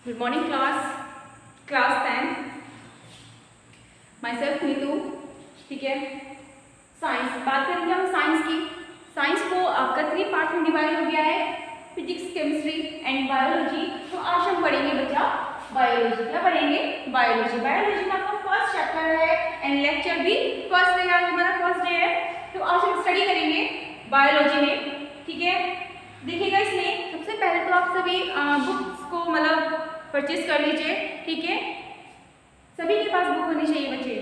Good morning class 10 my self Neetu. ठीक है, science बात करेंगे हम साइंस की। साइंस को आपका 3 पार्ट में डिवाइड हो गया है, फिजिक्स, केमिस्ट्री एंड बायोलॉजी। तो आज हम पढ़ेंगे बच्चा बायोलॉजी। क्या पढ़ेंगे? बायोलॉजी। बायोलॉजी में आपका फर्स्ट चैप्टर है एंड लेक्चर भी फर्स्ट है। आज हमारा फर्स्ट डे है, तो आज हम स्टडी करेंगे बायोलॉजी में। ठीक है, देखिएगा इसमें सबसे पहले तो आप सभी बुक्स को मतलब परचेज कर लीजिए। ठीक है, सभी के पास बुक होनी चाहिए बच्चे।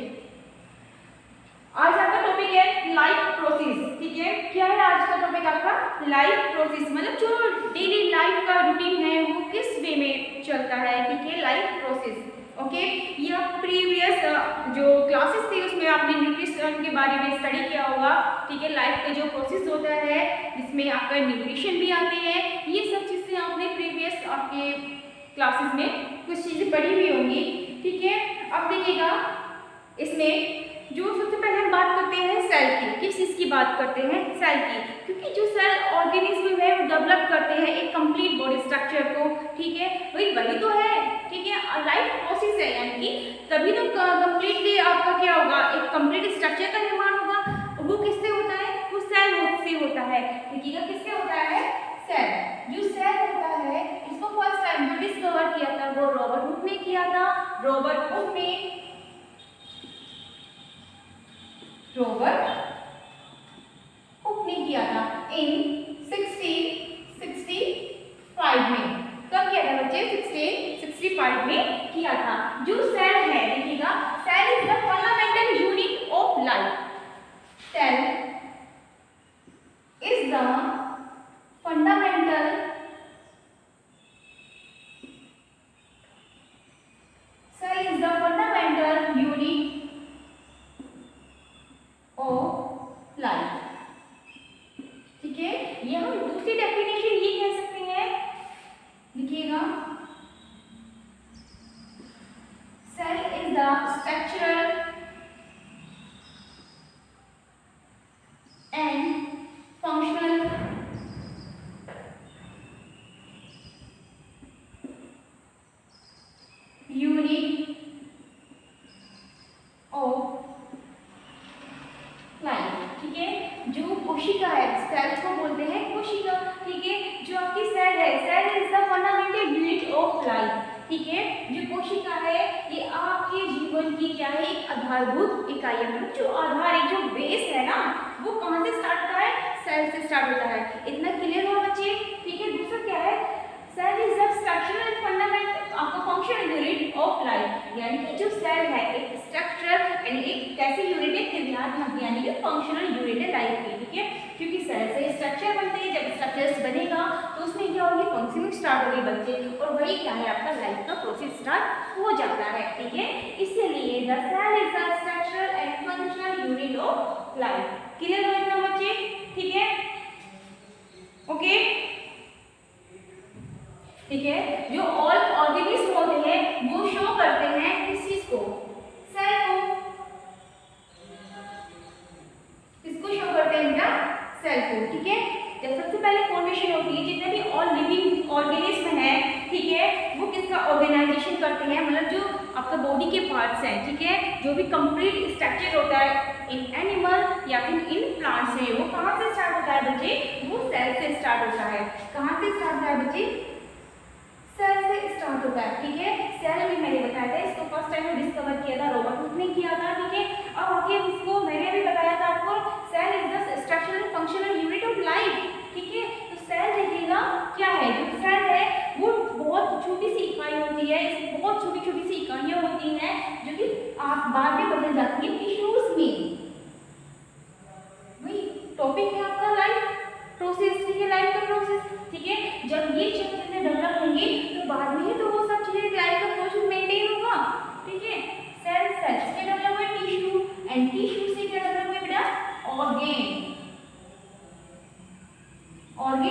आज आपका टॉपिक है लाइफ प्रोसेस। ठीक है, क्या है आज का टॉपिक आपका? लाइफ प्रोसेस, मतलब जो डेली लाइफ का रूटीन है वो किस वे में चलता है। ठीक है, लाइफ प्रोसेस। ओके, या प्रीवियस जो क्लासेस थी उसमें आपने न्यूट्रिशन के बारे में स्टडी किया होगा। ठीक है, लाइफ का जो प्रोसेस होता है जिसमें आपका न्यूट्रिशन भी आते हैं, ये सब चीज़ें आपने प्रीवियस आपके क्लासेस में कुछ चीज़ें पढ़ी हुई होंगी। ठीक है, अब देखिएगा इसमें जो सबसे पहले हम बात करते हैं सेल की। किस चीज़ की बात करते हैं? सेल की, क्योंकि जो सेल ऑर्गेनिज्म है वो डेवलप करते हैं एक कंप्लीट बॉडी स्ट्रक्चर को। ठीक है, वही तो है। ठीक है, लाइफ प्रोसेस है, यानी कि तभी तो कंप्लीटली आपका क्या होगा, एक कंप्लीट स्ट्रक्चर का निर्माण होगा। वो किससे होता है? वो सेल से होता है। देखिएगा किससे होता है? सेल। जो सेल होता है इसको फर्स्ट टाइम जो डिस्कवर किया था वो रॉबर्ट हुक ने किया था। रॉबर्ट हुक ने किया था इन 1665 में। कब किया था बच्चे? 1665 में किया था। जो सेल है देखिएगा, cell is the fundamental unit of life. Cell is the fundamental unit of life। ठीक है, ये हम दूसरी डेफिनेशन ये कह सकते हैं, लिखिएगा cell is the structural and functional unit life. ठीक है, जो कोशिका है, सेल को बोलते हैं कोशिका। ठीक है, जो आपकी सेल है, cell is the fundamental unit of life. ठीक है, जो कोशिका है ये आपके जीवन की क्या है? एक आधारभूत इकाई है। मतलब जो आधार है, जो बेस है ना, वो कहाँ से स्टार्ट होता है? सेल से स्टार्ट होता है। इतना क्लियर हुआ बच्चे? ठीक है, दूसरा क्या है? Cell is the structural fundamental आपका फंक्शनल यूनिट ऑफ लाइफ, यानी कि जो सेल है एक स्ट्रक्चर यानी एक कैसी यूनिट है? क्रियात्मक यानी कि फंक्शनल यूनिट है लाइफ की। ठीक है, क्योंकि सेल से स्ट्रक्चर बनते हैं, जब स्ट्रक्चर्स बनेगा तो उसमें क्या होगी? फंक्शनिंग स्टार्ट होगी बच्चे, और वही क्या है? आपका लाइफ का प्रोसेस स्टार्ट हो जाता है। ठीक है, इसीलिए the cell is the structural and functional unit of life. Clear हो गया बच्चे? ठीक है, ओके। ठीक है, जो ऑल ऑर्गेनिज्म होते हैं वो शो करते हैं किस चीज को? सेल को। किसको शो करते हैं बेटा? सेल को। ठीक है, जब सबसे पहले फॉर्मेशन होती है, जितने भी ऑल लिविंग ऑर्गेनिज्म है, ठीक है, वो किसका ऑर्गेनाइजेशन करते हैं? मतलब जो आपका बॉडी के पार्ट्स हैं, ठीक है, जो भी कंप्लीट स्ट्रक्चर होता है इन एनिमल या फिर इन प्लांट्स में, वो कहाँ से स्टार्ट होता है बच्चे? वो सेल से स्टार्ट होता है। कहाँ से स्टार्ट होता है बच्चे? सेल से स्टार्ट होता है। ठीक है, सेल भी मैंने बताया था, इसको फर्स्ट टाइम डिस्कवर किया था रॉबर्ट हुक ने किया था। ठीक है, अब आगे इसको मैंने भी बताया था आपको, cell is the structural functional unit of life. ठीक है, तो सेल देखिएगा क्या है? जो सेल है वो बहुत छोटी सी इकाई होती है, इसमें बहुत छोटी छोटी सी इकाइयां होती हैं जो कि आप बाद में बदल जाती है टिश्यूज में। वही टॉपिक है आपका लाइफ प्रोसेस। ठीक है, लाइफ का प्रोसेस। ठीक है, जब ये सब चीजें डेवलप होंगी तो बाद में ही तो वो सब चीजें लाइफ का प्रोसेस मेंटेन होगा। ठीक है, सेल्स से डेवलप हुए टिश्यू, एंड टिश्यू से क्या डेवलप हुए बेटा? ऑर्गेन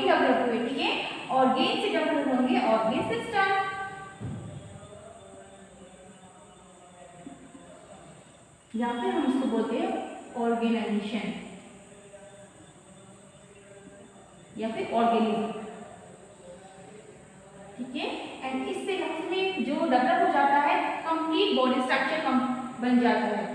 डेवलप हुए। ठीक है, ऑर्गेन से डेवलप होंगे ऑर्गेन सिस्टम। या फिर हम इसको बोलते हैं ऑर्गेनाइजेशन या फिर ऑर्गेनिज्म। ठीक है, एंड इससे डेवलप हो जाता है, कंप्लीट बॉडी स्ट्रक्चर बन जाता है,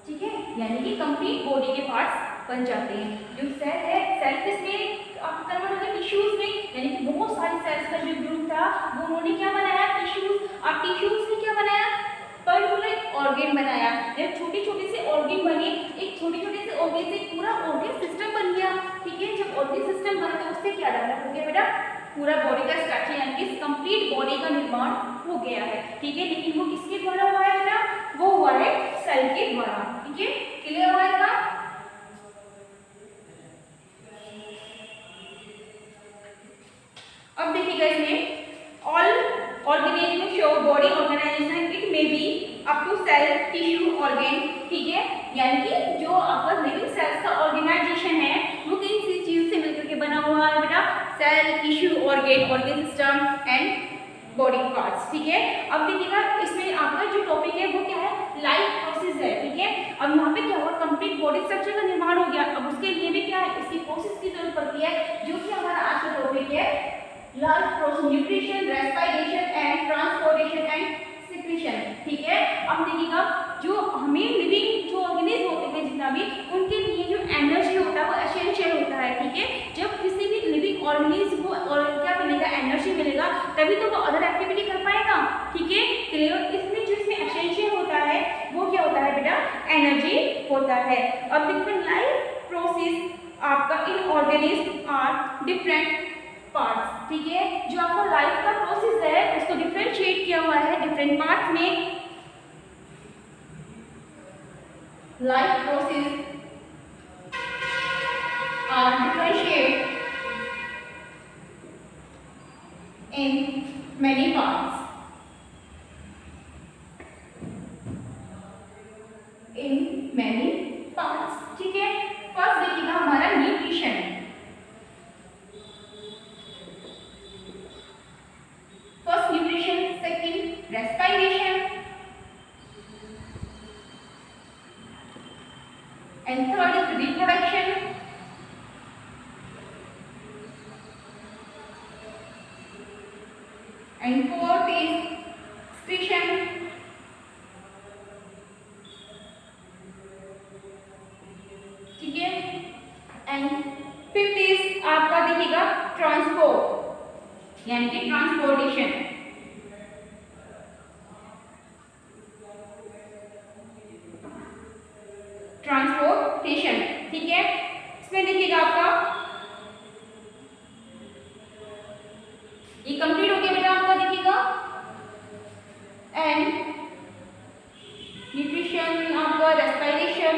ठीक है, यानी कि कंप्लीट बॉडी के पार्ट्स बन जाते हैं। जो सेल है, सेल किसमें आपका कन्वर्ट होगा, टिश्यूज में, यानी कि बहुत सारी सेल्स का जो ग्रुप था वो उन्होंने क्या बनाया, टिश्यूज। अब टिश्यूज ने क्या बनाया, पर्टिकुलर ऑर्गन बनाया। जब छोटे छोटे से ऑर्गन बने, एक छोटे छोटे से ऑर्गन से पूरा ऑर्गन सिस्टम बन गया, ठीक है। जब ऑर्गन सिस्टम बना तो उससे क्या डेवलप हो गया बेटा, पूरा बॉडी का स्ट्रक्चर यानी कि कंप्लीट बॉडी का निर्माण हो गया है, ठीक है। लेकिन वो किसके द्वारा हुआ है बेटा, वो हुआ है सेल के द्वारा, ठीक है, क्लियर हुआ है। अब देखिएगा इसमें all organism show body organization, it may be up to cell tissue organ, ठीक है, यानी कि जो आपका लिविंग सेल्स का ऑर्गेनाइजेशन है वो किन सी चीज से मिलकर के बना हुआ है बेटा, cell, tissue, organ system and body parts, ठीक है। अब देखिएगा इसमें आपका जो टॉपिक है वो क्या है, लाइफ प्रोसेस है, ठीक है। अब यहाँ पे क्या हुआ, कंप्लीट बॉडी स्ट्रक्चर का निर्माण हो गया। अब उसके लिए भी क्या है, इसकी प्रोसेस की जरूरत पड़ती है, जो कि हमारा आज का टॉपिक है life process, nutrition, respiration and transportation and secretion, ठीक है। अब देखिएगा जो हमें लिविंग जो ऑर्गेनिज्म होते हैं जितना भी, उनके लिए जो एनर्जी होता है वो एसेंशियल होता है, ठीक है। जब किसी भी लिविंग ऑर्गेनिज्म को और क्या मिलेगा, एनर्जी मिलेगा, तभी तो वो अदर एक्टिविटी कर पाएगा, ठीक है, क्लियर। इसमें जो इसमें एसेंशियल होता है वो क्या होता है बेटा, एनर्जी होता है। अब देखिए लाइफ प्रोसेस आपका in organism are different parts, ठीक है। जो आपका लाइफ का प्रोसेस है उसको डिफरेंशिएट किया हुआ है डिफरेंट पार्ट्स में। Life process are differentiate in many parts, in many parts, ठीक है। फर्स्ट देखिएगा हमारा nutrition, first nutrition, second respiration and third is reproduction and fourth is excretion ठीक है। एंड फिफ्थ इज आपका देखिएगा ट्रांसपोर्ट यानी कि ट्रांसपोर्टेशन, ट्रांसपोर्टेशन, ठीक है। इसमें देखिएगा आपका ये कंप्लीट हो गया बेटा आपका, देखिएगा एंड न्यूट्रिशन आपका, रेस्पिरेशन,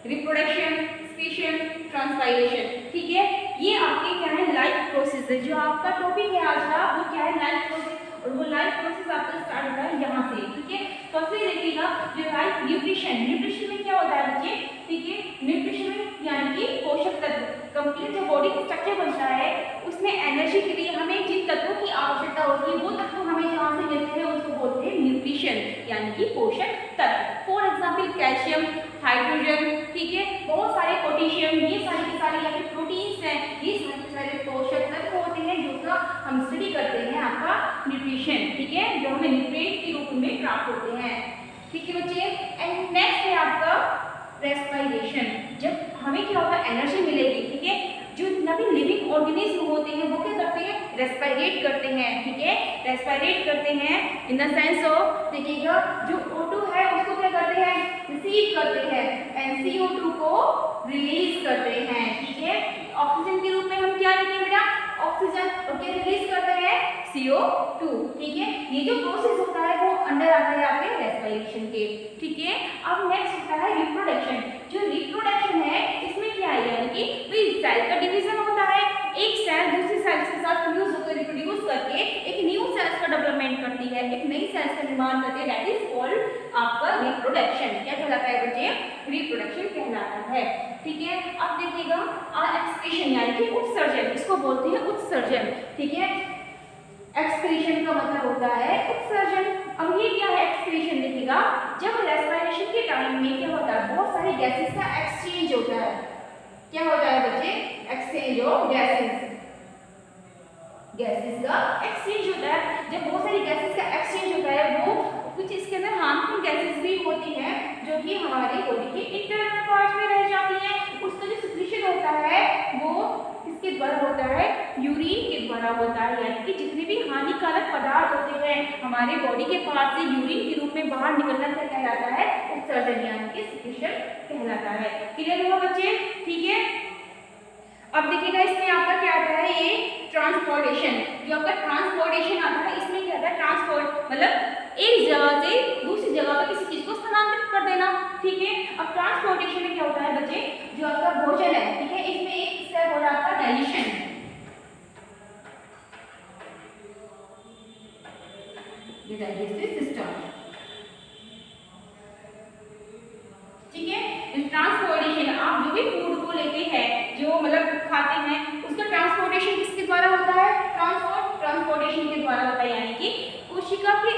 रिप्रोडक्शन, एक्सक्रीशन, ट्रांसपायरेशन, ठीक है। ये आपके क्या है लाइफ प्रोसेस है। जो आपका टॉपिक है आज का वो क्या है लाइफ प्रोसेस, और वो लाइफ प्रोसेस आपका स्टार्ट होता है यहाँ से, ठीक है। तो फिर देखिएगा जो लाइफ न्यूट्रिशन, न्यूट्रिशन में क्या होता है बच्चे, ठीक है। न्यूट्रिशन में यानी कि पोषक तत्व, कंप्लीट जो बॉडी का स्ट्रक्चर बनता है उसमें एनर्जी के लिए हमें जिन तत्वों की आवश्यकता होती है वो तत्व हमें जहाँ से मिलते हैं उसको बोलते हैं न्यूट्रिशन यानी कि पोषक तत्व। फॉर एग्जाम्पल कैल्शियम, हाइड्रोजन, ठीक है, बहुत सारे पोटेशियम, ये सारे के सारे या फिर प्रोटीन्स हैं, ये सारे के सारे पोषक तत्व होते हैं जो का हम स्टडी करते हैं आपका न्यूट्रिशन, ठीक है, जो हमें न्यूट्रिएंट के रूप में प्राप्त होते हैं, ठीक है बच्चे। एंड नेक्स्ट है आपका रेस्पिरेशन। जब हमें क्या होगा एनर्जी मिलेगी, ठीक है, जो जितना भी लिविंग ऑर्गेनिज्म होते हैं वो क्या करते हैं रेस्पिरेट करते हैं, ठीक है, रेस्पिरेट करते हैं इन द सेंस ऑफ देखिएगा जो O2 है उसको क्या करते हैं रिसीव करते हैं एंड CO2 को रिलीज करते हैं, ठीक है। ऑक्सीजन के रूप में हम क्या लेते हैं बेटा ऑक्सीजन, और क्या रिलीज करते हैं CO2, ठीक है। ये जो प्रोसेस होता है वो अंडर आता है आपके रेस्पिरेशन के, ठीक है। अब नेक्स्ट होता है रिप्रोडक्शन। जो रिप्रोडक्शन है इसमें क्या है यानी कि सेल का डिवीजन होता है, एक सेल दूसरी सेल के साथ फ्यूज होकर रिप्रोड्यूस करके एक न्यू सेल्स का डेवलपमेंट करती है, एक नई सेल्स का निर्माण करती है, दैट इज कॉल्ड आपका रिप्रोडक्शन। क्या कहलाता है बच्चे रिप्रोडक्शन कहलाता है, ठीक है। अब देखिएगा एक्सक्रीशन यानी कि उत्सर्जन, इसको बोलते हैं उत्सर्जन, ठीक है। एक्सक्रीशन का मतलब होता है उत्सर्जन। अब ये क्या है एक्सक्रीशन, देखिएगा जब रेस्पिरेशन के टाइम में क्या होता है बहुत सारी गैसेस का एक्सचेंज होता है, क्या होता है बच्चे एक्सचेंज ऑफ गैसेस, गैसेस का एक्सचेंज होता है। जब बहुत सारी गैसेस का एक्सचेंज होता है वो कुछ इसके अंदर हार्मफुल गैसेस भी होती हैं जो कि हमारे बॉडी के इंटरनल पार्ट में रह जाती हैं। उसका जो सिक्रीशन होता है वो किसके द्वारा होता है? यूरिन के द्वारा होता है। यानी कि जितने भी हानिकारक पदार्थ होते हैं हमारे बॉडी के पार्ट से यूरिन के रूप में बाहर निकलना क्या कहलाता है? उत्सर्जन यानी कि सिक्रीशन कहलाता है। क्लियर हुआ बच्चे? ठीक है। अब देखिएगा इसमें आपका क्या आता है? ये ट्रांसपोर्टेशन, जो आपका ट्रांसपोर्टेशन आता है इसमें क्या आता है? ट्रांसपोर्ट मतलब एक जगह से दूसरी जगह पर किसी चीज को स्थानांतरित कर देना। ठीक है। अब ट्रांसपोर्टेशन में क्या होता है बच्चे? जो आपका भोजन है, ठीक है, इसमें एक स्टेप हो रहा है आपका डाइजेशन। ये डाइजेस्टिव सिस्टम, ठीक है। ट्रांसपोर्टेशन आप जो भी फूड को लेते हैं, जो मतलब खाते हैं, उसका ट्रांसपोर्टेशन किसके द्वारा होता है? ट्रांसपोर्टेशन के द्वारा होता है। यानी कि कोशिका के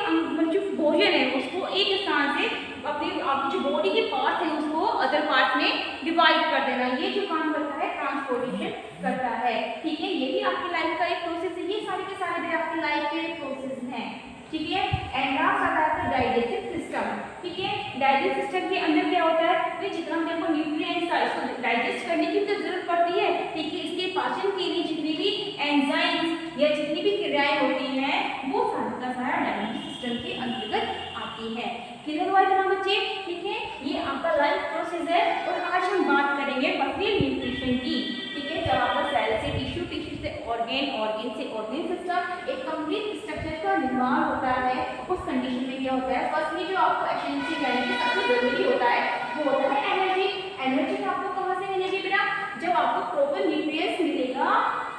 जो भोजन है उसको एक स्थान से अपनी आपकी जो बॉडी के पार्ट है उसको अदर पार्ट में डिवाइड कर देना, ये जो काम करता है ट्रांसपोर्टेशन करता है। ठीक है। ये भी आपकी लाइफ का एक प्रोसेस है। ये सारे के सारे भी आपकी लाइफ के प्रोसेस हैं। ठीक है। एंड लास्ट आता है डाइजेस्टिव सिस्टम। ठीक है। डाइजेस्टिव सिस्टम के अंदर क्या होता है? तो जितना मेरे को न्यूट्रिएंट्स है इसको डाइजेस्ट करने की तो जरूरत पड़ती है। ठीक है। इसके पाचन के लिए जितनी भी एंजाइम्स या जितनी भी क्रियाएं होती हैं वो सारा का सारा डाइजेस्टिव सिस्टम के अंतर्गत आती है। क्लियर हुआ इतना बच्चे? ठीक है। ये आपका लाइफ प्रोसेस है और आज हम बात करेंगे फर्स्टली न्यूट्रिशन की। ठीक है। जब आपका सेल से टिश्यू, टिश्यू से ऑर्गेन, ऑर्गेन से ऑर्गेन सिस्टम एक कंप्लीट स्ट्रक्चर का निर्माण होता है, उस कंडीशन में क्या होता है? फर्स्टली जो आपको एसेंशियल यानी कि सबसे जरूरी होता है वो होता है एनर्जी। एनर्जी आपको कहाँ से मिलेगी बेटा? जब आपको प्रॉपर न्यूट्रिएंट्स मिलेगा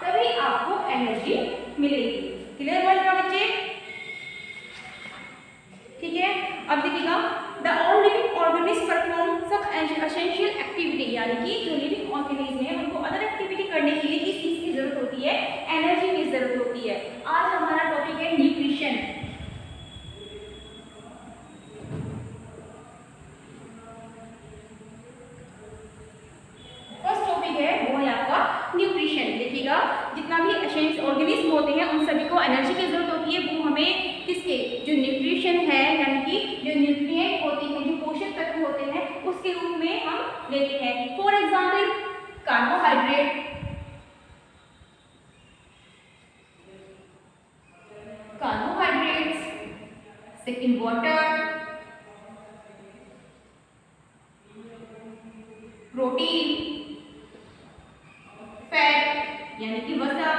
तभी आपको एनर्जी मिलेगी। क्लियर हुआ क्या बच्चे? ठीक है। अब देखिएगा the all living organism perform सब एसेंशियल एक्टिविटी, यानी कि जो लिविंग ऑर्गेनिज्म है उनको अदर एक्टिविटी करने के लिए किस चीज की जरूरत होती है? एनर्जी की जरूरत होती है। आज हमारा टॉपिक है न्यूट्रिशन। फर्स्ट टॉपिक है वो है आपका न्यूट्रिशन। देखिएगा जितना भी एसेंशियल ऑर्गेनिज्म होते हैं उन सभी को एनर्जी की जरूरत होती है। वो हमें किसके? जो न्यूट्रिशन है यानी कि जो न्यूट्रिएंट होते हैं, जो पोषक तत्व होते हैं उसके रूप में हम लेते हैं। For example carbohydrate, second water, protein, fat यानी कि वसा,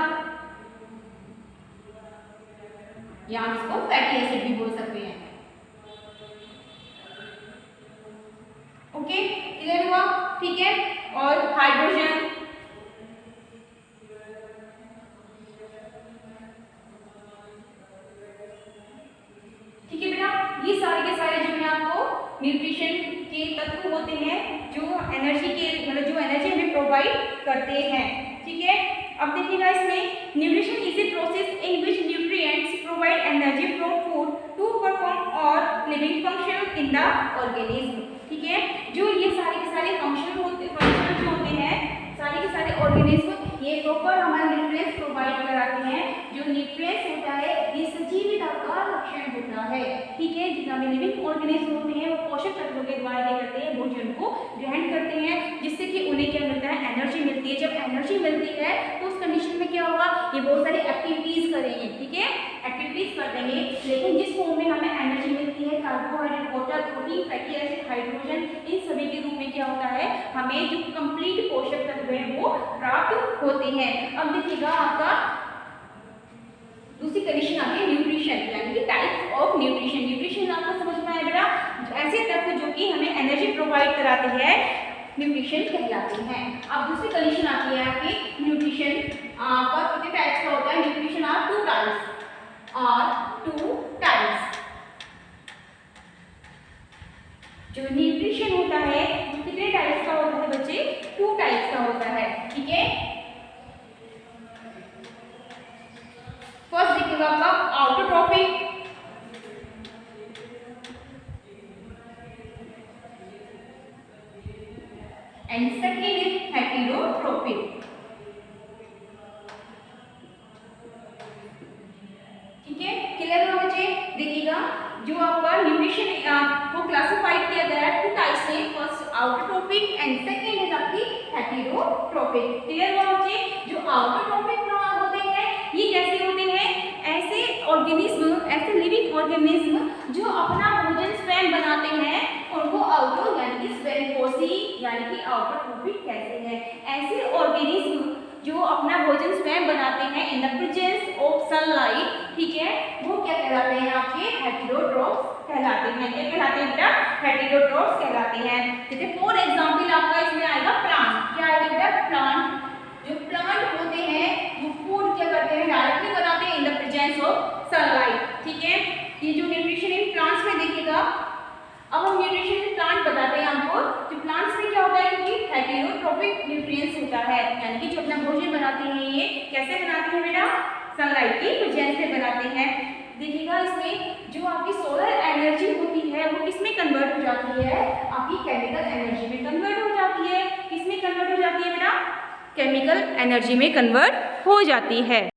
या हम इसको फैटी एसिड भी बोल सकते हैं। ओके। क्लियर हुआ? ठीक है। और हाइड्रोजन, ठीक है बेटा। ये सारे के सारे जो है आपको न्यूट्रिशन के तत्व होते हैं जो एनर्जी के मतलब जो एनर्जी हमें प्रोवाइड करते हैं। ठीक है। अब देखिएगा इसमें nutrition is a process in which nutrients provide energy from food to perform और living function in the organism. ठीक है। जो ये सारे के सारे फंक्शन जो होते हैं सारे के सारे ऑर्गेनिज्म ये प्रॉपर हमारे न्यूट्रिएंट्स प्रोवाइड कराते हैं। जो न्यूट्रिएंट्स होता है ये सजीवता का लक्षण होता है। ठीक है। जितना भी लिविंग ऑर्गेनिज्म होते हैं वो पोषक तत्वों के द्वारा क्या करते हैं? भोजन को ग्रहण करते हैं, जिससे कि उन्हें क्या मिलता है? एनर्जी मिलती है। जब एनर्जी मिलती है तो उस कंडीशन में क्या होगा? ये बहुत सारी एक्टिविटीज करेंगे। ठीक है। एक्टिविटीज कर देंगे, लेकिन जिस फॉर्म में हमें एनर्जी मिलती है carbohydrate, water, protein, fatty acid, hydrogen, इन सभी के रूप में क्या होता है? हमें जो कंप्लीट पोषक तत्व है वो प्राप्त होते हैं। अब देखिएगा आपका दूसरी कंडीशन आती है न्यूट्रिशन यानी कि टाइप ऑफ न्यूट्रिशन। न्यूट्रिशन आपको समझ में आया बेटा? ऐसे तत्व जो कि हमें एनर्जी प्रोवाइड कराते हैं न्यूट्रिशन कहलाते हैं। अब दूसरी कंडीशन आती है आपकी न्यूट्रिशन का कितने टाइप्स का होता है? Nutrition are two types. जो न्यूट्रिशन होता है वो कितने टाइप्स का होता है बच्चे? 2 टाइप्स का होता है। ठीक है। फर्स्ट देखिएगा आपका autotrophic, and second is heterotrophic. जो आपका न्यूट्रिशन को क्लासिफाइड किया गया है 2 टाइप्स में, फर्स्ट आउटोट्रोफिक एंड सेकंड है आपकी हेटेरोट्रोफिक। क्लियर हुआ बच्चे? जो आउटोट्रोफिक होते हैं ये कैसे होते हैं? ऐसे ऑर्गेनिज्म, ऐसे लिविंग ऑर्गेनिज्म जो अपना भोजन स्वयं बनाते हैं उनको आउटो यानी कि स्वयंपोषी यानी कि आउटोट्रोफिक कहते हैं। ऐसे ऑर्गेनिज्म जो अपना भोजन स्वयं बनाते हैं in the presence of sunlight, ठीक है, वो क्या कहलाते हैं? आपके हेटेरोट्रोफ्स कहलाते हैं। क्या कहलाते हैं बेटा? हेटेरोट्रोफ्स कहलाते हैं। जैसे फॉर एग्जांपल आपका इसमें आएगा प्लांट। क्या आएगा बेटा? प्लांट। जो प्लांट होते हैं वो फूड क्या करते हैं? डायरेक्टली बनाते हैं in the presence of sunlight, ठीक है। ये जो न्यूट्रिशन इन प्लांट्स में देखिएगा, अब हम न्यूट्रिशन इन प्लांट बताते हैं आपको। जो प्लांट्स में क्या होता है कि हेटेरोट्रोफिक न्यूट्रिएंट्स होता है, यानी कि जो अपना भोजन बनाते हैं ये कैसे बनाते हैं बेटा? सनलाइट की प्रेजेंस से बनाते हैं। देखिएगा इसमें जो आपकी सोलर एनर्जी होती है वो किसमें कन्वर्ट हो जाती है? आपकी केमिकल एनर्जी में कन्वर्ट हो जाती है। किसमें कन्वर्ट हो जाती है बेटा? केमिकल एनर्जी में कन्वर्ट हो जाती है।